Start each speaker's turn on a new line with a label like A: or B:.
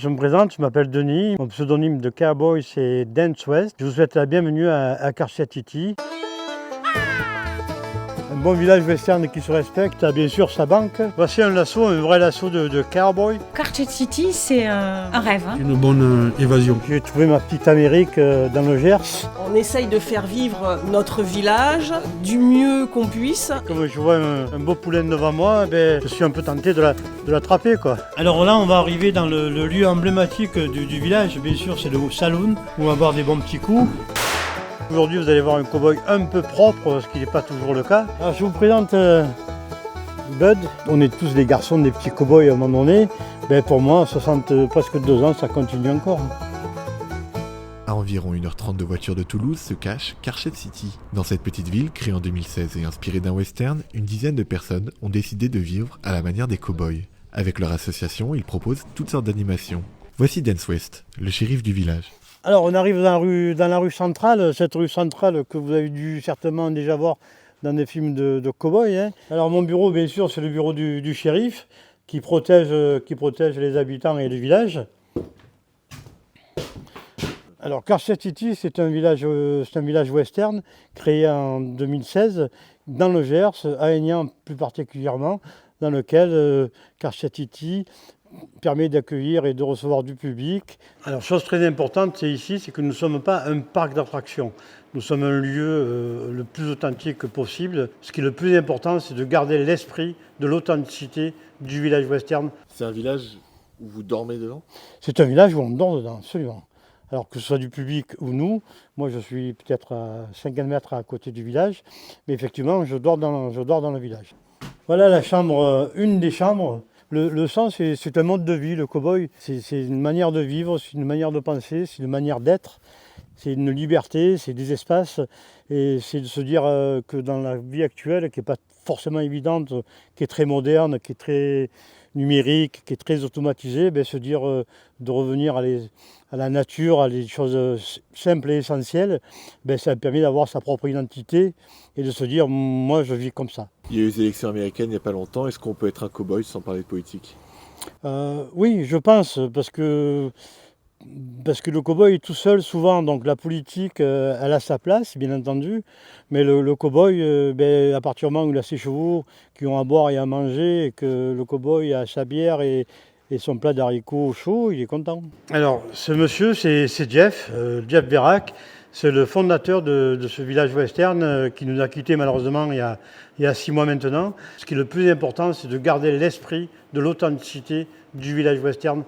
A: Je me présente, je m'appelle Denis, mon pseudonyme de cowboy c'est Dance West. Je vous souhaite la bienvenue à Karchatiti. Un bon village western qui se respecte a bien sûr sa banque. Voici un lasso, un vrai lasso de cowboy.
B: Karchatiti, c'est un rêve.
C: Une bonne évasion.
A: J'ai trouvé ma petite Amérique dans le Gers.
D: On essaye de faire vivre notre village du mieux qu'on puisse.
A: Comme je vois un beau poulain devant moi, je suis un peu tenté de l'attraper, quoi. Alors là, on va arriver dans le lieu emblématique du village. Bien sûr, c'est le saloon où on va boire des bons petits coups. Aujourd'hui, vous allez voir un cow-boy un peu propre, ce qui n'est pas toujours le cas. Alors, je vous présente Bud. On est tous des garçons, des petits cow-boys à un moment donné. Pour moi, presque 2 ans, ça continue encore.
E: À environ 1h30 de voiture de Toulouse se cache Karchat City. Dans cette petite ville, créée en 2016 et inspirée d'un western, une dizaine de personnes ont décidé de vivre à la manière des cow-boys. Avec leur association, ils proposent toutes sortes d'animations. Voici Dance West, le shérif du village.
A: Alors on arrive dans la rue centrale, cette rue centrale que vous avez dû certainement déjà voir dans des films de cow-boys. Alors mon bureau, bien sûr, c'est le bureau du shérif qui protège les habitants et le village. Alors Karchatiti, c'est un village western créé en 2016 dans le Gers, à Aignan plus particulièrement, dans lequel Karchatiti permet d'accueillir et de recevoir du public. Alors chose très importante c'est que nous ne sommes pas un parc d'attractions. Nous sommes un lieu le plus authentique possible. Ce qui est le plus important, c'est de garder l'esprit de l'authenticité du village western.
E: C'est un village où vous dormez dedans ?
A: C'est un village où on dort dedans, absolument. Alors que ce soit du public ou nous, moi je suis peut-être à 50 mètres à côté du village, mais effectivement je dors dans le village. Voilà la chambre, une des chambres. Le sang, c'est un mode de vie, le cow-boy. C'est une manière de vivre, c'est une manière de penser, c'est une manière d'être. C'est une liberté, c'est des espaces. Et c'est de se dire que dans la vie actuelle, qui n'est pas forcément évidente, qui est très moderne, qui est très numérique, qui est très automatisée, se dire de revenir à la nature, à des choses simples et essentielles, ça permet d'avoir sa propre identité et de se dire, moi je vis comme ça.
E: Il y a eu les élections américaines il n'y a pas longtemps. Est-ce qu'on peut être un cow-boy sans parler de politique ?
A: Oui, je pense, parce que le cow-boy tout seul, souvent, donc la politique, elle a sa place, bien entendu, mais le cow-boy, à partir du moment où il a ses chevaux qui ont à boire et à manger, et que le cow-boy a sa bière et son plat d'haricots chaud, il est content. Alors, ce monsieur, c'est Jeff Verac, c'est le fondateur de ce village western qui nous a quittés malheureusement il y a 6 mois maintenant. Ce qui est le plus important, c'est de garder l'esprit de l'authenticité du village western